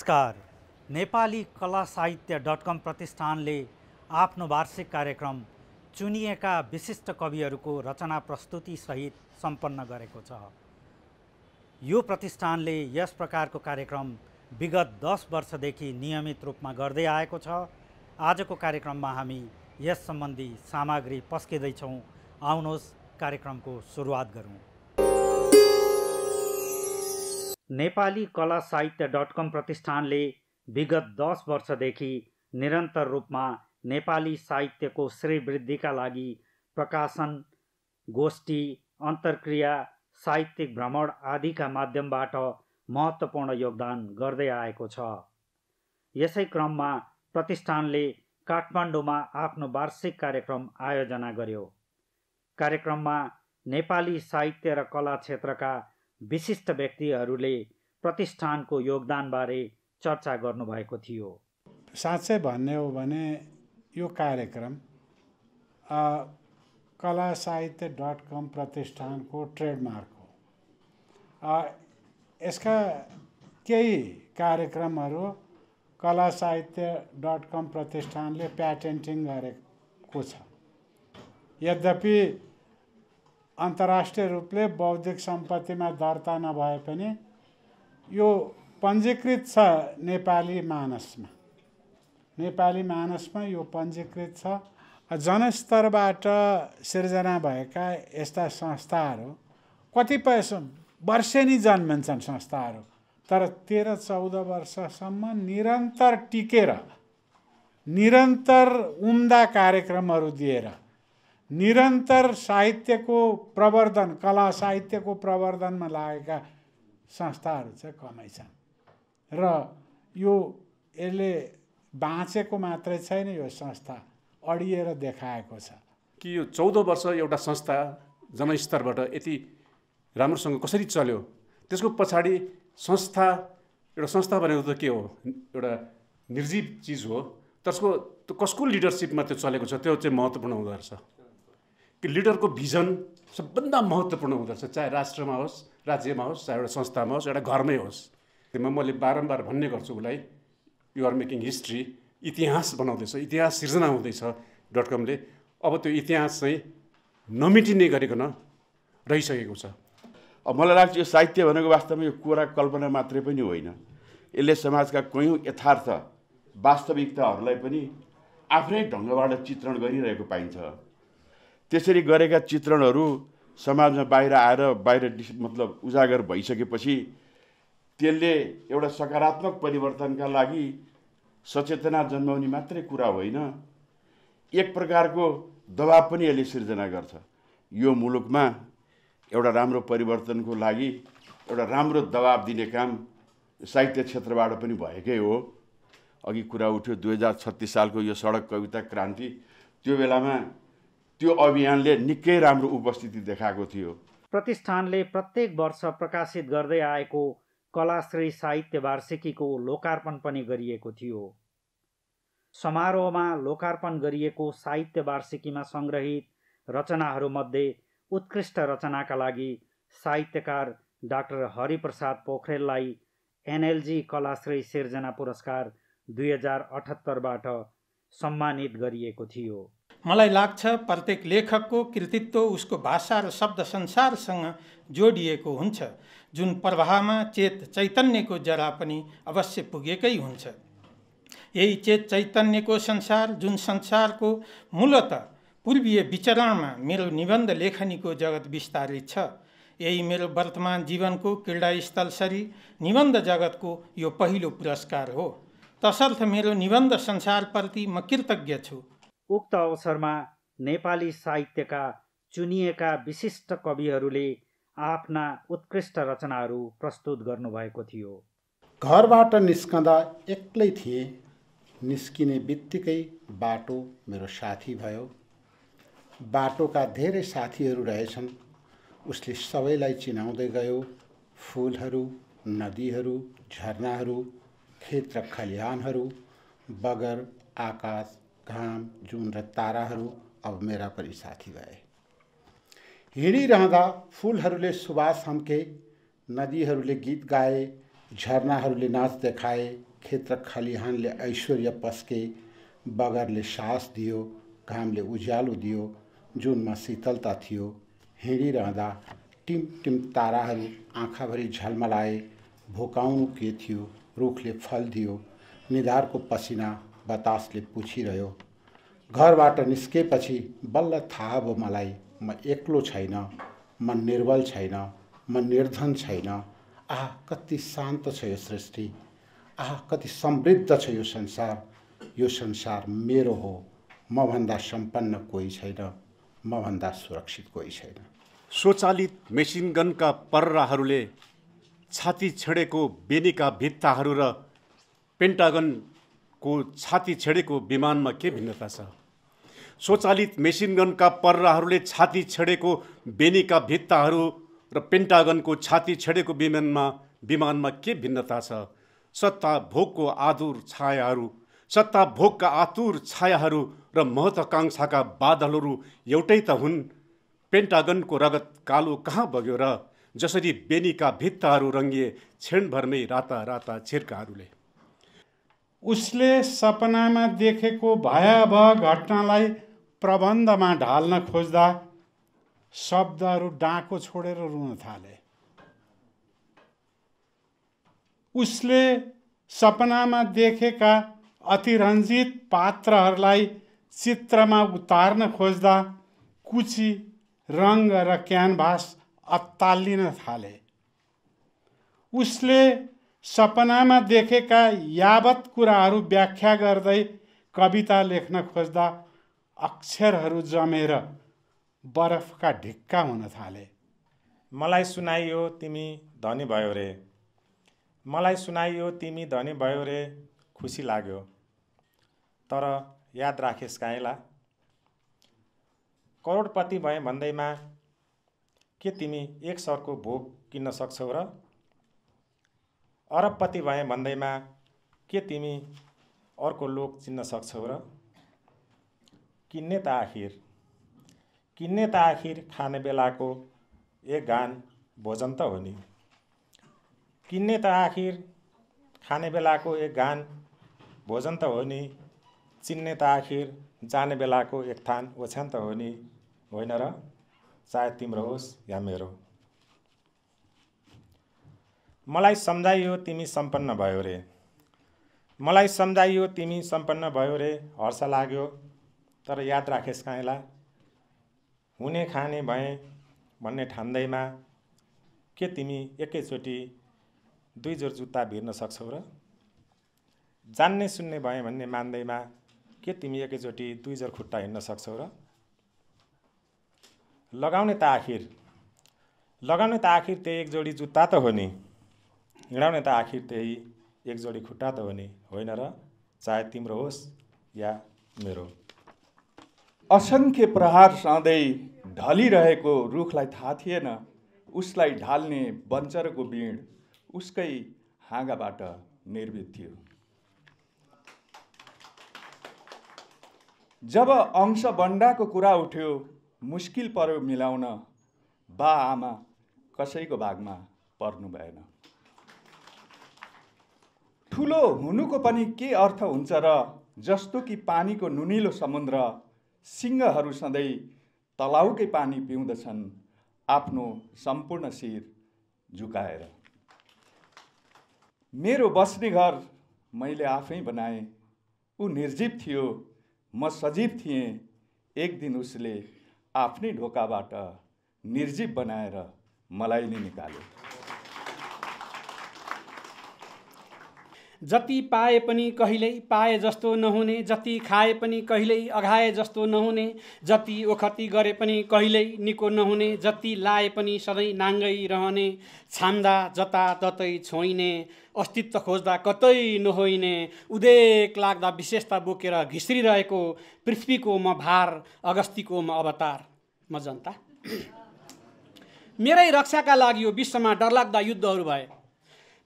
नमस्कार। नेपाली कला साहित्य .com प्रतिष्ठानले आफ्नो वार्षिक कार्यक्रम चुनिएका विशिष्ट कविहरूको रचना प्रस्तुति सहित सम्पन्न गरेको छ। यो प्रतिष्ठानले यस प्रकारको कार्यक्रम विगत 10 वर्षदेखि नियमित रूपमा गर्दै आएको छ। आजको कार्यक्रममा हामी यस सम्बन्धी सामग्री पस्किँदैछौँ। आउनुहोस् कार्यक्रमको सुरुवात गरौँ। नेपाली कला साहित्य .com प्रतिष्ठानले विगत 10 वर्षदेखि निरन्तर रूपमा नेपाली साहित्यको श्रीवृद्धिका लागि प्रकाशन, गोष्ठी, अन्तर्क्रिया, साहित्यिक भ्रमण आदिका माध्यमबाट महत्त्वपूर्ण योगदान गर्दै आएको छ। यसै क्रममा प्रतिष्ठानले काठमाडौँमा आफ्नो वार्षिक कार्यक्रम आयोजना गर्यो। कार्यक्रममा नेपाली साहित्य र कला क्षेत्रका विशिष्ट व्यक्तिहरूले प्रतिष्ठानको योगदानबारे चर्चा गर्नुभएको थियो। साँच्चै भन्ने हो भने यो कार्यक्रम कला साहित्य .com प्रतिष्ठानको ट्रेडमार्क हो। यसका केही कार्यक्रमहरू कला साहित्य .com प्रतिष्ठानले प्याटेन्टिङ गरेको छ। यद्यपि अन्तर्राष्ट्रिय रूपले बौद्धिक सम्पत्तिमा दर्ता नभए पनि यो पञ्जीकृत छ नेपाली मानसमा यो पञ्जीकृत छ। जनस्तरबाट सिर्जना भएका यस्ता संस्थाहरू कतिपय वर्षेनी जन्मिन्छन् संस्थाहरू, तर 13-14 वर्षसम्म निरन्तर टिकेर निरन्तर उम्दा कार्यक्रमहरू दिएर निरन्तर साहित्यको प्रवर्धन, कला साहित्यको प्रवर्धनमा लागेका संस्थाहरू चाहिँ कमै छन्। र यसले बाँचेको मात्रै छैन, यो संस्था अडिएर देखाएको छ कि यो 14 वर्ष एउटा संस्था जनस्तरबाट यति राम्रोसँग कसरी चल्यो। त्यसको पछाडि एउटा संस्था भनेको त के हो, एउटा निर्जीव चिज हो, त्यसको कसको लिडरसिपमा त्यो चलेको छ त्यो चाहिँ महत्त्वपूर्ण हुँदो रहेछ। कि लिडरको भिजन सबभन्दा महत्त्वपूर्ण हुँदो रहेछ, चाहे राष्ट्रमा होस्, राज्यमा होस्, चाहे एउटा संस्थामा होस्, एउटा घरमै होस्। त्यसमा मैले बारम्बार भन्ने गर्छु उसलाई, यु आर मेकिङ हिस्ट्री, इतिहास बनाउँदैछ, इतिहास सिर्जना हुँदैछ .comले। अब त्यो इतिहास चाहिँ नमेटिने गरिकन रहिसकेको छ। अब मलाई लाग्छ यो साहित्य भनेको वास्तवमा यो कुरा कल्पना मात्रै पनि होइन, यसले समाजका कयौँ यथार्थ वास्तविकताहरूलाई पनि आफ्नै ढङ्गबाट चित्रण गरिरहेको पाइन्छ। त्यसरी गरेका चित्रणहरू समाजमा बाहिर उजागर भइसकेपछि त्यसले एउटा सकारात्मक परिवर्तनका लागि सचेतना जन्माउने मात्रै कुरा होइन, एक प्रकारको दबाब पनि यसले सिर्जना गर्छ। यो मुलुकमा एउटा राम्रो परिवर्तनको लागि एउटा राम्रो दबाब दिने काम साहित्य क्षेत्रबाट पनि भएकै हो। अघि कुरा उठ्यो 2036 सालको यो सडक कविता क्रान्ति, त्यो बेलामा त्यो अभियानले निकै राम्रो उपस्थिति देखाएको थियो। प्रतिष्ठानले प्रत्येक वर्ष प्रकाशित गर्दै आएको कलाश्री साहित्य वार्षिकीको लोकार्पण पनि गरिएको थियो। समारोहमा लोकार्पण गरिएको साहित्य वार्षिकीमा सङ्ग्रहित रचनाहरूमध्ये उत्कृष्ट रचनाका लागि साहित्यकार डाक्टर हरिप्रसाद पोखरेललाई NLG कलाश्री सिर्जना पुरस्कार 2078बाट सम्मानित गरिएको थियो। मलाई लाग्छ प्रत्येक लेखकको कृतित्व उसको भाषा र शब्द संसारसँग जोडिएको हुन्छ, जुन प्रवाहमा चैतन्यको जरा पनि अवश्य पुगेकै हुन्छ। यही चैतन्यको संसार, जुन संसारको मूलतः पूर्वीय विचरणमा मेरो निबन्ध लेखनीको जगत विस्तारित छ। यही मेरो वर्तमान जीवनको क्रीडास्थलसरी निबन्ध जगतको यो पहिलो पुरस्कार हो। तसर्थ मेरो निबन्ध संसारप्रति म कृतज्ञ छु। उक्त अवसरमा नेपाली साहित्यका चुनिएका विशिष्ट कविहरूले आफ्ना उत्कृष्ट रचनाहरू प्रस्तुत गर्नुभएको थियो। घरबाट निस्कँदा एक्लै थिएँ, निस्किने बित्तिकै बाटो मेरो साथी भयो। बाटोका धेरै साथीहरू रहेछन्, उसले सबैलाई चिनाउँदै गयो। फुलहरू, नदीहरू, झरनाहरू, खेत र खलिहानहरू, बगर, आकाश, घाम, जुन र ताराहरू अब मेरा पनि साथी भए। हिँडिरहँदा फुलहरूले सुवास हम्के, नदीहरूले गीत गाए, झरनाहरूले नाच देखाए, खेत र खलिहानले ऐश्वर्य पस्के, बगरले सास दियो, घामले उज्यालो दियो, जुनमा शीतलता थियो। हिँडिरहँदा टिम टिम ताराहरू आँखाभरि झलमलाए। भोकाउनु के थियो, रुखले फल दियो, निधारको पसिना बतासले पुछिरह्यो। घरबाट निस्केपछि बल्ल थाहा भयो मलाई, म एक्लो छैन, म निर्बल छैन, म निर्धन छैन। आह कति शान्त छ यो सृष्टि, आह कति समृद्ध छ यो संसार। यो संसार मेरो हो, मभन्दा सम्पन्न कोही छैन, मभन्दा सुरक्षित कोही छैन। स्वचालित मेसिन गनका पर्राहरूले छाती छेडेको बेनीका भित्ताहरू र पेन्टागनको छाती छेडेको विमानमा के भिन्नता छ? स्वचालित मेसिन गनका पर्राहरूले छाती छेडेको बेनीका भित्ताहरू र पेन्टागनको छाती छेडेको विमानमा के भिन्नता छ? सत्ता भोगको भोगका आतुर छायाहरू र महत्वाकांक्षाका बादलहरू एउटै त हुन्। पेन्टागनको रगत कालो कहाँ बग्यो र? जसरी बेनीका भित्ताहरू रङ्गिए क्षणभरमै राता राता छिर्काहरूले। उसले सपनामा देखेको भयावह घटनालाई प्रबन्धमा ढाल्न खोज्दा शब्दहरू डाँको छोडेर रुन थाले। उसले सपनामा देखेका अतिरञ्जित पात्रहरूलाई चित्रमा उतार्न खोज्दा कुची, रङ र क्यानभास अत्तालिन थाले। उसले सपनामा देखेका यावत कुराहरू व्याख्या गर्दै कविता लेख्न खोज्दा अक्षरहरू जमेर बरफका ढिक्का हुन थाले। मलाई सुनाइयो तिमी धनी भयो रे, मलाई सुनाइयो तिमी धनी भयो रे, खुसी लाग्यो। तर याद राखेस् काइला, करोडपति भए भन्दैमा के तिमी एक सरको भोग किन्न सक्छौ र? अरबपति भए भन्दैमा के तिमी अर्को लोक चिन्न सक्छौ र? किन्ने त आखिर खाने बेलाको एक गान भोजन त हो नि। किन्ने त आखिर खाने बेलाको एक गान भोजन त हो नि। चिन्ने त आखिर जाने बेलाको एक थान ओछ्यान त हो नि, होइन र? चाहे तिम्रो होस् या मेरो। मलाई सम्झाइयो तिमी सम्पन्न भयो रे, मलाई सम्झाइयो तिमी सम्पन्न भयो रे, हर्ष लाग्यो। तर याद राखेस् काइला, हुने खाने भए भन्ने ठान्दैमा के तिमी एकैचोटि दुई जोर जुत्ता भिर्न सक्छौ र? जान्ने सुन्ने भए भन्ने मान्दैमा के तिमी एकैचोटि दुई जोर खुट्टा हिँड्न सक्छौ र? लगाउने त आखिर त्यही एक जोडी जुत्ता त हो नि। हिँडाउने त आखिर त्यही एक जोडी खुट्टा त हो नि, होइन र? चाहे तिम्रो होस् या मेरो। असङ्ख्य प्रहार सहँदै ढलिरहेको रुखलाई थाहा थिएन उसलाई ढाल्ने बन्चरको बिँड उसकै हाँगाबाट निर्मित थियो। जब अंश बन्डाको कुरा उठ्यो, मुस्किल पर्यो मिलाउन, बा आमा कसैको भागमा पर्नु भएन। ठुलो हुनुको पनि के अर्थ हुन्छ र? जस्तो कि पानीको नुनिलो समुद्र, सिंहहरू सधैँ तलाउकै पानी पिउँदछन् आफ्नो सम्पूर्ण शिर झुकाएर। मेरो बस्ने घर मैले आफै बनाएँ, ऊ निर्जीव थियो, म सजीव थिएँ। एक दिन उसले आफ्नै ढोकाबाट निर्जीव बनाएर मलाई नै निकाल्यो। जति पाए पनि कहिल्यै पाए जस्तो नहुने, जति खाए पनि कहिल्यै अघाए जस्तो नहुने, जति ओखती गरे पनि कहिल्यै निको नहुने, जति लाए पनि सधैँ नाङ्गै रहने, छाम्दा जताततै छोइने, अस्तित्व खोज्दा कतै नहोइने, उदेक लाग्दा विशेषता बोकेर घिस्रिरहेको पृथ्वीको म भार, अगस्तीको म अवतार, म जनता। मेरै रक्षाका लागि यो विश्वमा डरलाग्दा युद्धहरू भए,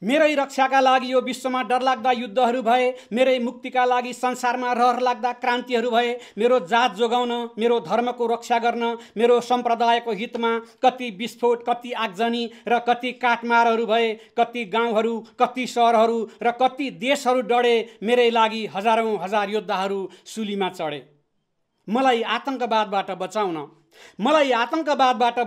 मेरै रक्षाका लागि यो विश्वमा डरलाग्दा युद्धहरू भए, मेरै मुक्तिका लागि संसारमा रहरलाग्दा क्रान्तिहरू भए। मेरो जात जोगाउन, मेरो धर्मको रक्षा गर्न, मेरो सम्प्रदायको हितमा कति विस्फोट, कति आगजनी र कति काटमारहरू भए। कति गाउँहरू, कति सहरहरू र कति देशहरू डढे। मेरै लागि हजारौँ हजार योद्धाहरू सुलीमा चढे। मलाई आतंकवादबाट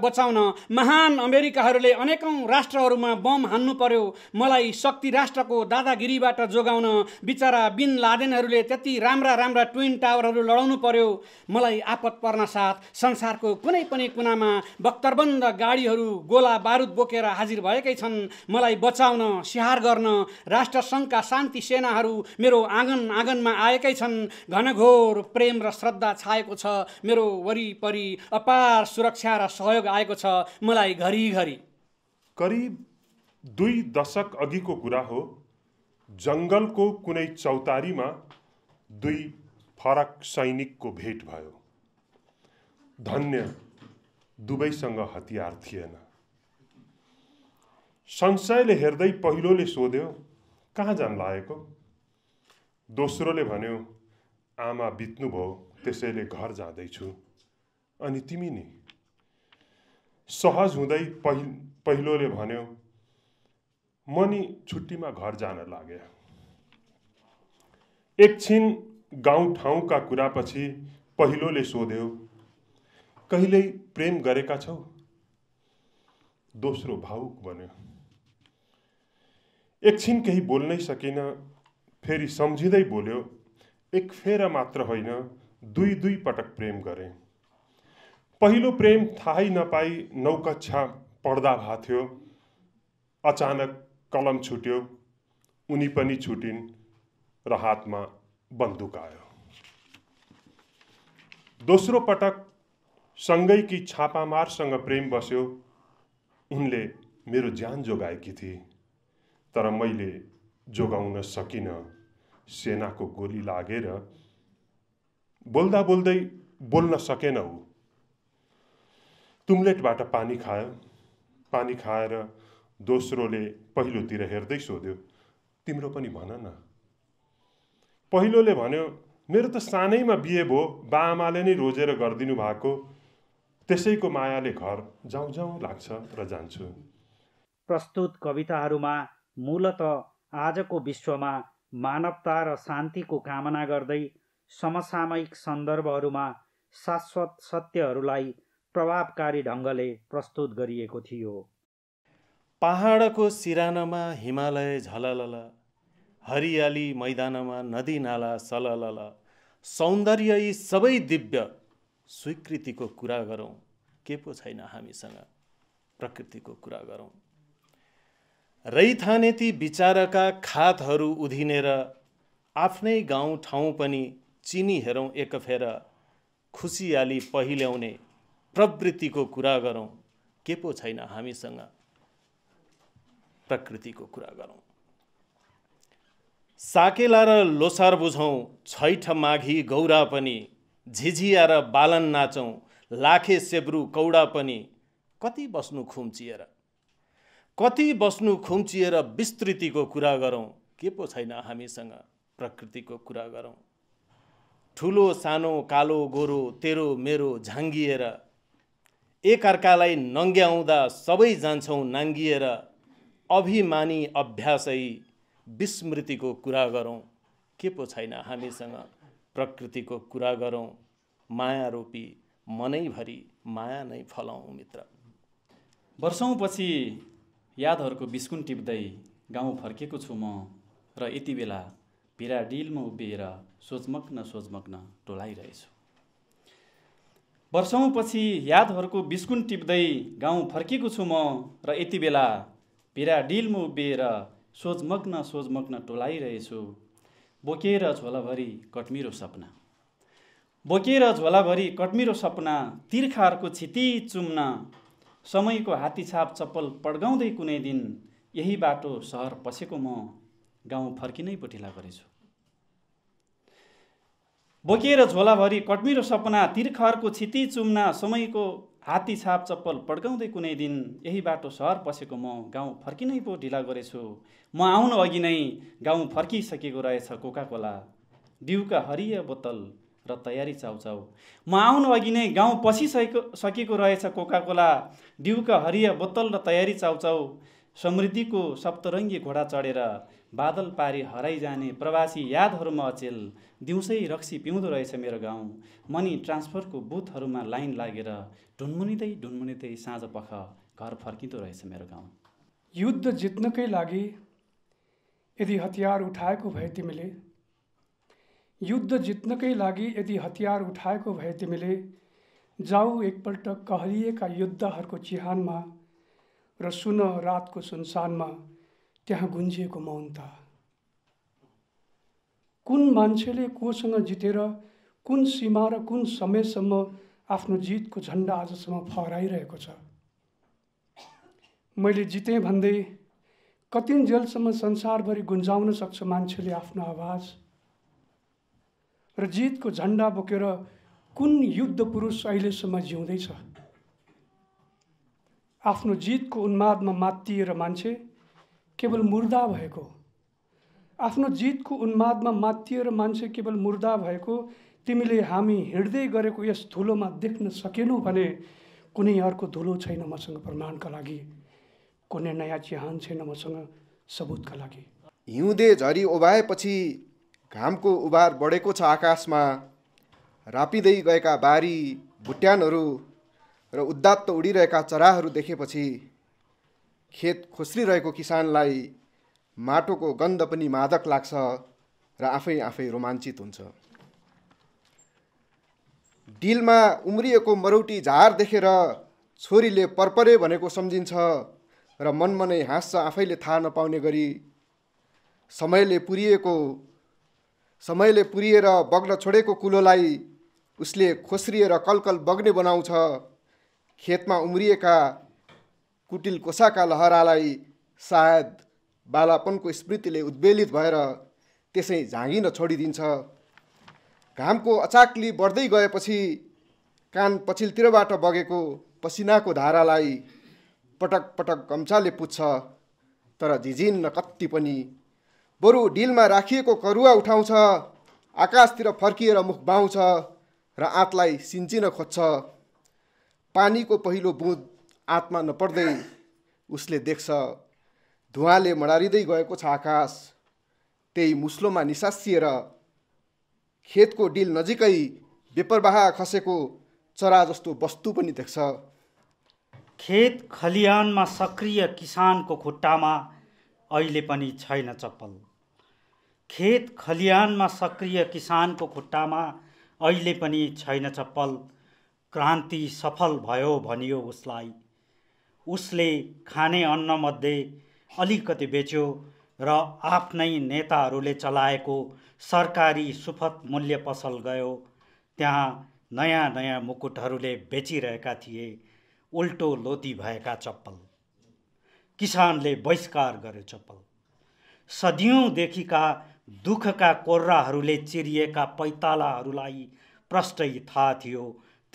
बचाउन महान अमेरिकाहरूले अनेकौं राष्ट्रहरूमा बम हान्नु पर्यो। मलाई शक्ति राष्ट्रको दादागिरीबाट जोगाउन बिचरा बिन लादेनहरूले त्यति राम्रा ट्विन टावरहरू लडाउनु पर्यो। मलाई आपत पर्न साथ संसारको कुनै पनि कुनामा बख्तरबन्द गाडीहरू गोला बारुद बोकेर हाजिर भएकै छन्। मलाई बचाउन, स्याहार गर्न राष्ट्रसङ्घका शान्ति सेनाहरू मेरो आँगनमा आएकै छन्। घनघोर प्रेम र श्रद्धा छाएको छ। मेरो वरिपरि अपार सुरक्षा र सहयोग आएको छ मलाई घरिघरि। करिब 2 दशक अघिको कुरा हो। जङ्गलको कुनै चौतारीमा 2 फरक सैनिकको भेट भयो। धन्य दुवैसँग हतियार थिएन। संशयले हेर्दै पहिलोले सोध्यो, कहाँ जान लागेको? दोस्रोले भन्यो, आमा बित्नुभयो, त्यसैले घर जाँदैछु। अनि तिमी नि? सहज हुँदै पहिलोले भन्यो, म नि छुट्टीमा घर जान लागे। एकछिन गाउँठाउँका कुरापछि पहिलोले सोध्यो, कहिल्यै प्रेम गरेका छौ? दोस्रो भावुक बन्यो। एकछिन केही बोल्नै सकिन, फेरि सम्झिँदै बोल्यो, एक फेर मात्र होइन, 2 पटक प्रेम गरे। पहिलो प्रेम थाहै नपाई 9 कक्षा पढ्दा भएको थियो। अचानक कलम छुट्यो, उनी पनि छुटिन् र हातमा बन्दुक आयो। दोस्रो पटक सँगैकी छापामारसँग प्रेम बस्यो। उनले मेरो ज्यान जोगाएकी थिए, तर मैले जोगाउन सकिनँ। सेनाको गोली लागेर बोल्दा बोल्दै बोल्न सकेन ऊ। तुम्लेटबाट पानी खायो। पानी खाएर दोस्रोले पहिलोतिर हेर्दै सोध्यो, तिम्रो पनि भन न। पहिलोले भन्यो, मेरो त सानैमा बिहे भयो, बाआमाले नै रोजेर गरिदिनु भएको, त्यसैको मायाले घर जाउँ जाउँ लाग्छ र जान्छु। प्रस्तुत कविताहरूमा मूलत आजको विश्वमा मानवता र शान्तिको कामना गर्दै समसामयिक सन्दर्भहरूमा शाश्वत सत्यहरूलाई प्रभावकारी ढङ्गले प्रस्तुत गरिएको थियो। पहाडको सिरानामा हिमालय झललल, हरियाली मैदानमा नदी नाला सललल, सौन्दर्य यी सबै दिव्य स्वीकृतिको कुरा गरौँ। के पो छैन हामीसँग? प्रकृतिको कुरा गरौँ। रैथाने ती विचारका खातहरू उधिनेर आफ्नै गाउँ ठाउँ पनि चिनी हेरौँ एक फेर। खुसियाली पहिल्याउने प्रवृत्तिको कुरा गरौँ। के पो छैन हामीसँग? प्रकृतिको कुरा गरौँ। साकेला र लोसार बुझौँ, छैठ माघी गौरा पनि, झिझिया र बालन नाचौँ, लाखे सेब्रु कौडा पनि। कति बस्नु खुम्चिएर विस्तृतिको कुरा गरौँ। के पो छैन हामीसँग? प्रकृतिको कुरा गरौँ। ठुलो सानो कालो गोरो तेरो मेरो झाङ्गिएर, एकअर्कालाई नङ्ग्याउँदा सबै जान्छौँ नाङ्गिएर। अभिमानी अभ्यासै विस्मृतिको कुरा गरौँ। के पो छैन हामीसँग? प्रकृतिको कुरा गरौँ। माया रूपी मनैभरि माया नै फलाउँ मित्र। वर्षौँपछि यादहरूको बिस्कुन टिप्दै गाउँ फर्केको छु म, र यति बेला भिराडिलमा उभिएर सोचमग्न टोलाइरहेछु। वर्षौँपछि यादहरूको बिस्कुन टिप्दै गाउँ फर्केको छु म, र यति बेला भिराडिलमा उभिएर सोचमग्न टोलाइरहेछु। बोकेर झोलाभरि कट्मिरो सपना, तिर्खाहरूको क्षिति चुम्न, समयको हात्तीछाप चप्पल पड्काउँदै कुनै दिन यही बाटो सहर पसेको म गाउँ फर्किनै पोटिला गरेछु। बोकेर झोलाभरि कट्मिरो सपना, तिर्खाहरूको क्षिति चुम्न, समयको हात्ती छाप चप्पल पड्काउँदै कुनै दिन यही बाटो सहर पसेको म गाउँ फर्किनै पो ढिला गरेछु। म आउनु अघि नै गाउँ फर्किसकेको रहेछ कोकाकोला, बिउका हरिया बोतल र तयारी चाउचाउ। म आउनु अघि नै गाउँ पसिसकेको रहेछ कोकाकोला, बिउका हरिया बोतल र तयारी चाउचाउ। समृद्धिको सप्तरङ्गी घोडा चढेर बादल पारी हराइ जाने प्रवासी यादहरूमा अचेल दिउँसै रक्सी पिउँदो रहेछ मेरो गाउँ। मनी ट्रान्सफरको बुथहरूमा लाइन लागेर ढुनमुनिँदै साँझ पख घर फर्किँदो रहेछ मेरो गाउँ। युद्ध जित्नकै लागि यदि हतियार उठाएको भए तिमीले, युद्ध जित्नकै लागि यदि हतियार उठाएको भए तिमीले, जाऊ एकपल्ट कहलिएका युद्धहरूको चिहानमा र सुन रातको सुनसानमा त्यहाँ गुन्जिएको मौनता। कुन मान्छेले कोसँग जितेर कुन सीमा र कुन समयसम्म आफ्नो जितको झन्डा आजसम्म फहराइरहेको छ। मैले जितेँ भन्दै कतिन्जेलसम्म संसारभरि गुन्जाउन सक्छ मान्छेले आफ्नो आवाज। र जितको झन्डा बोकेर कुन युद्ध पुरुष अहिलेसम्म जिउँदैछ। आफ्नो जितको उन्मादमा मात्तिएर मान्छे केवल मुर्दा भएको, आफ्नो जितको उन्मादमा मात्तिएर मान्छे केवल मुर्दा भएको तिमीले हामी हिँड्दै गरेको यस धुलोमा देख्न सकेनौ भने कुनै अर्को धुलो छैन मसँग प्रमाणका लागि, कुनै नयाँ चिहान छैन मसँग सबुतका लागि। हिउँदे झरी ओभाएपछि घामको उभार बढेको छ आकाशमा। रापिँदै गएका बारी भुट्यानहरू र उदात्त उडिरहेका चराहरू देखेपछि खेत खोस्रिरहेको किसानलाई माटोको गन्ध पनि मादक लाग्छ र आफै रोमाञ्चित हुन्छ। डिलमा उम्रिएको मरौटी झार देखेर छोरीले परपरे भनेको सम्झिन्छ र मनमनै हाँस्छ आफैले थाहा नपाउने गरी। समयले पुरिएर बग्न छोडेको कुलोलाई उसले खोस्रिएर कलकल बग्ने बनाउँछ। खेतमा उम्रिएका कुटिल कोसाका लहरालाई सायद बालापनको स्मृतिले उद्वेलित भएर त्यसै झाँगिन छोडिदिन्छ। घामको अचाक्ली बढ्दै गएपछि कान पछिल्तिरबाट बगेको पसिनाको धारालाई पटक पटक गम्छाले पुज्छ, तर झिझिन्न कत्ति पनि। बरु डिलमा राखिएको करुवा उठाउँछ, आकाशतिर फर्किएर मुख बाउँछ र आँतलाई सिन्चिन खोज्छ। पानीको पहिलो बुँद आँतमा नपर्दै उसले देख्छ धुवाँले मडारिँदै गएको छ आकाश। त्यही मुस्लोमा निसासिएर खेतको डिल नजिकै बेपरवाह खसेको चरा जस्तो वस्तु पनि देख्छ। खेत खलिहानमा सक्रिय किसानको खुट्टामा अहिले पनि छैन चप्पल। खेत खलिहानमा सक्रिय किसानको खुट्टामा अहिले पनि छैन चप्पल। क्रान्ति सफल भयो भनियो उसलाई। उसले खाने अन्नमध्ये अलिकति बेच्यो र आफ्नै नेताहरूले चलाएको सरकारी सुपथ मूल्य पसल गयो। त्यहाँ नयाँ नयाँ मुकुटहरूले बेचिरहेका थिए उल्टो लोती भएका चप्पल। किसानले बहिष्कार गर्यो चप्पल। सदियौँदेखिका दुःखका कोर्राहरूले चिरिएका पैतालाहरूलाई प्रष्टै थाहा थियो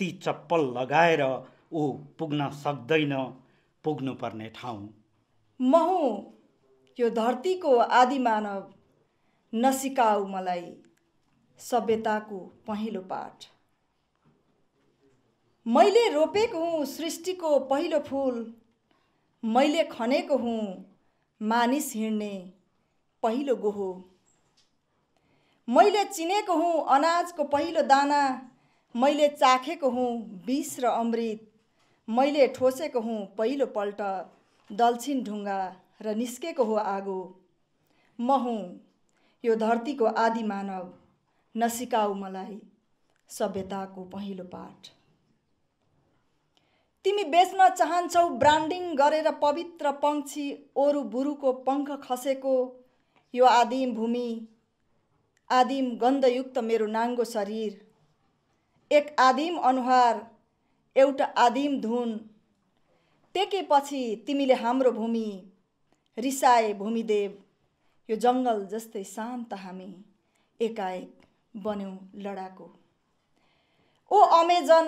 ती चप्पल लगाएर ऊ पुग्न सक्दैन पुग्नुपर्ने ठाउँ। म हुँ यो धरतीको आदि मानव, नसिकाऊ मलाई सभ्यताको पहिलो पाठ। मैले रोपेको हुँ सृष्टिको पहिलो फुल, मैले खनेको हुँ मानिस हिँड्ने पहिलो गोहो। मैले चिनेको हुँ अनाजको पहिलो दाना, मैले चाखेको हुँ विष र अमृत, मैले ठोसेको हुँ पहिलो पल्ट दलछिन ढुङ्गा र निस्केको हो आगो। म हुँ यो धरतीको आदि मानव, नसिकाऊ मलाई सभ्यताको पहिलो पाठ। तिमी बेच्न चाहन्छौ ब्रान्डिङ गरेर पवित्र पंक्षी ओरु बुरुको पंख खसेको यो आदिम भूमि, आदिम गन्धयुक्त मेरो नाङ्गो शरीर, एक आदिम अनुहार, एउटा आदिम धुन। टेकेपछि तिमीले हाम्रो भूमि, रिसाए भूमिदेव, यो जङ्गल जस्तै शान्त हामी एकाएक बन्यौँ लडाको। ओ अमेजन,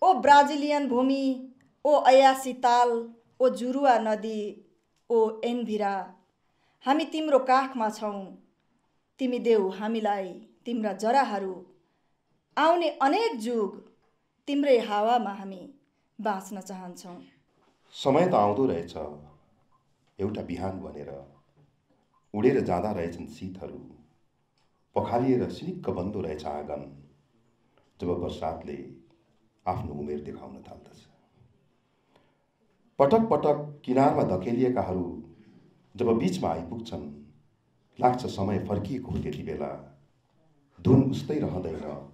ओ ब्राजिलियन भूमि, ओ अयासी ताल, ओ जुरुवा नदी, ओ एन्भिरा, हामी तिम्रो काखमा छौँ। तिमी देऊ हामीलाई तिम्रा जराहरू, आउने अनेक जुग तिम्रै हावामा हामी बाँच्न चाहन्छौँ। समय त आउँदो रहेछ एउटा बिहान भनेर, उडेर जाँदा रहेछन् शीतहरू, पखालिएर सिनिक्क बन्दो रहेछ आँगन, जब बरसातले आफ्नो उमेर देखाउन थाल्दछ। पटक पटक किनारमा धकेलिएकाहरू जब बीचमा आइपुग्छन्, लाग्छ समय फर्किएको हो। त्यति बेला धुन उस्तै रहँदैन,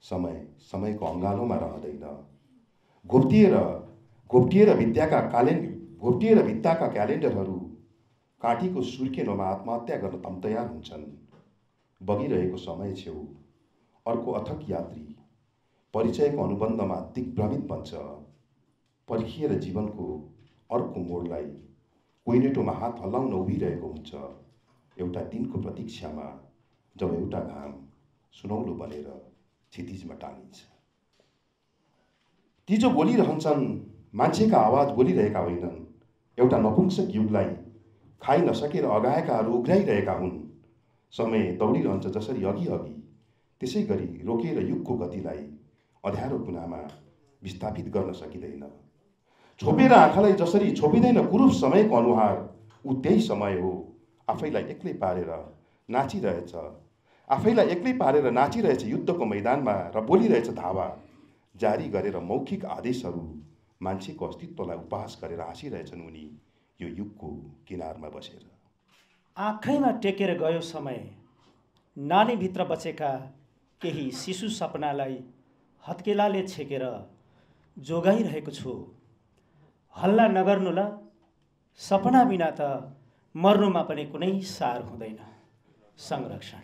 समय समयको अँगालोमा रहँदैन। घोप्टिएर भित्ताका क्यालेन्डरहरू काँटीको सुर्खेलोमा आत्महत्या गर्न तम्तयार हुन्छन्। बगिरहेको समय छेउ अर्को अथक यात्री परिचयको अनुबन्धमा दिग्भ्रमित बन्छ। पर्खिएर जीवनको अर्को मोडलाई कुइनेटोमा हात हल्लाउन उभिरहेको हुन्छ। एउटा दिनको प्रतीक्षामा जब एउटा घाम सुनौलो बनेर क्षितिजमा टाँगिन्छ। ती जो बोलिरहन्छन् मान्छेका आवाज बोलिरहेका होइनन्। एउटा नपुंसक युगलाई खाइ नसकेर अगाएकाहरू उघ्राइरहेका हुन्। समय दौडिरहन्छ जसरी अघि अघि, त्यसै गरी रोकेर युगको गतिलाई अँध्यारो कुनामा विस्थापित गर्न सकिँदैन। छोपेर आँखालाई जसरी छोपिँदैन कुरूप समयको अनुहार, ऊ त्यही समय हो। आफैलाई एक्लै पारेर नाचिरहेछ युद्धको मैदानमा र बोलिरहेछ धावा। जारी गरेर मौखिक आदेशहरू मान्छेको अस्तित्वलाई उपहास गरेर हाँसिरहेछन् उनी यो युगको किनारमा बसेर। आँखैमा टेकेर गयो समय, नानीभित्र बचेका केही शिशु सपनालाई हत्केलाले छेकेर जोगाइरहेको छु। हल्ला नगर्नु ल, सपना बिना त मर्नुमा पनि कुनै सार हुँदैन। संरक्षण।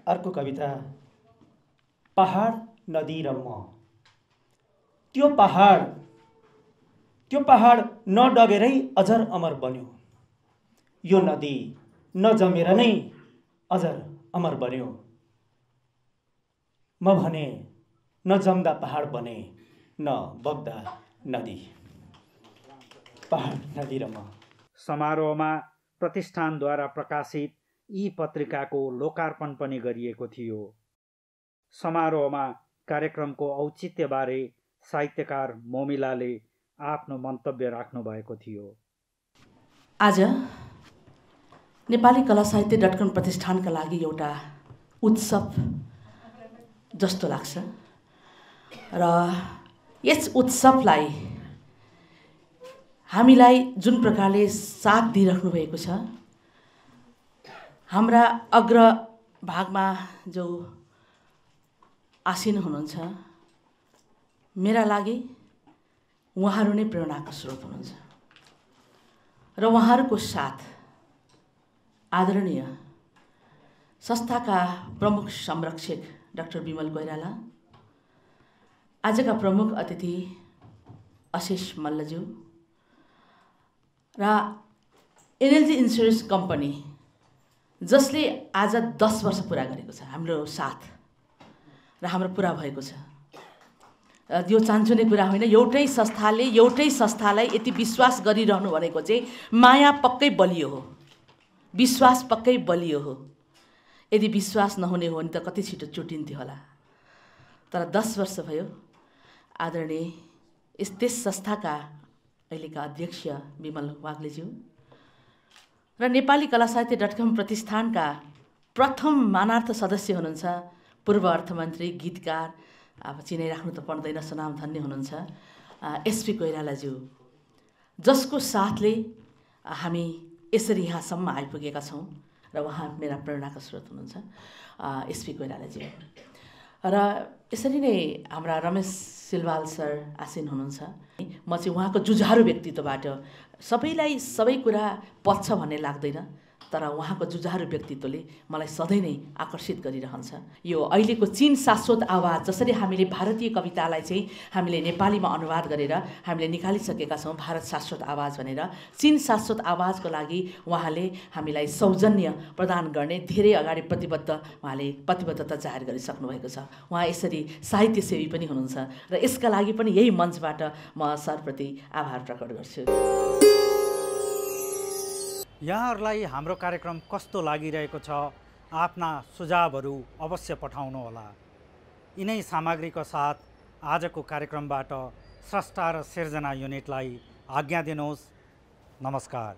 अर्को कविता, पहाड, नदी र म। त्यो पहाड नडगेरै अजर अमर बन्यो। यो नदी नजमेर नै अजर अमर बन्यो। म भने नजम्दा पहाड बने, न बग्दा नदी। पहाड, नदी र म। समारोहमा प्रतिष्ठानद्वारा प्रकाशित यी पत्रिकाको लोकार्पण पनि गरिएको थियो। समारोहमा कार्यक्रमको औचित्यबारे साहित्यकार मोमिलाले आफ्नो मन्तव्य राख्नु भएको थियो। आज नेपाली कला साहित्य .com प्रतिष्ठानका लागि एउटा उत्सव जस्तो लाग्छ र यस उत्सवलाई हामीलाई जुन प्रकारले साथ दिइराख्नु भएको छ, हाम्रा अग्र भागमा जो आसीन हुनुहुन्छ, मेरा लागि उहाँहरू नै प्रेरणाको स्रोत हुनुहुन्छ र उहाँहरूको साथ आदरणीय संस्थाका प्रमुख संरक्षक डाक्टर विमल कोइराला, आजका प्रमुख अतिथि आशिष मल्लज्यू र एनएलजी इन्स्योरेन्स कम्पनी, जसले आज 10 वर्ष पुरा गरेको छ हाम्रो साथ र हाम्रो पुरा भएको छ। यो चान्चुने कुरा होइन। एउटै संस्थालाई यति विश्वास गरिरहनु भनेको चाहिँ माया पक्कै बलियो हो, विश्वास पक्कै बलियो हो। यदि विश्वास नहुने हो भने त कति छिटो चुटिन्थ्यो होला। तर 10 वर्ष भयो। आदरणीय त्यस संस्थाका अहिलेका अध्यक्ष विमल वाग्लेज्यू र नेपाली कला साहित्य .com प्रतिष्ठानका प्रथम मानार्थ सदस्य हुनुहुन्छ पूर्व अर्थमन्त्री, गीतकार, अब चिनाइराख्नु त पर्दैन, सुनामधन्य हुनुहुन्छ एसपी कोइरालाज्यू, जसको साथले हामी यसरी यहाँसम्म आइपुगेका छौँ र उहाँ मेरा प्रेरणाका स्रोत हुनुहुन्छ एसपी कोइरालाज्यू। र यसरी नै हाम्रा रमेश सिलवाल सर आसीन हुनुहुन्छ। म चाहिँ उहाँको जुझारु व्यक्तित्वबाट सबैलाई सबै कुरा पच्छ भन्ने लाग्दैन, तर उहाँको जुझारु व्यक्तित्वले मलाई सधैँ नै आकर्षित गरिरहन्छ। यो अहिलेको चीन शाश्वत आवाज, जसरी हामीले भारतीय कवितालाई चाहिँ हामीले नेपालीमा अनुवाद गरेर हामीले निकालिसकेका छौँ भारत शाश्वत आवाज भनेर, चीन शाश्वत आवाजको लागि उहाँले हामीलाई सौजन्य प्रदान गर्ने धेरै अगाडि उहाँले प्रतिबद्धता जाहेर गरिसक्नु भएको छ। उहाँ यसरी साहित्य सेवी पनि हुनुहुन्छ र यसका लागि पनि यही मञ्चबाट म सरप्रति आभार प्रकट गर्छु। यहाँहरूलाई हाम्रो कार्यक्रम कस्तो लागिरहेको छ? आफ्ना सुझावहरू अवश्य पठाउनुहोला। यिनै सामग्रीको साथ आजको कार्यक्रमबाट स्रष्टा र सिर्जना युनिटलाई आज्ञा दिनुहोस्। नमस्कार।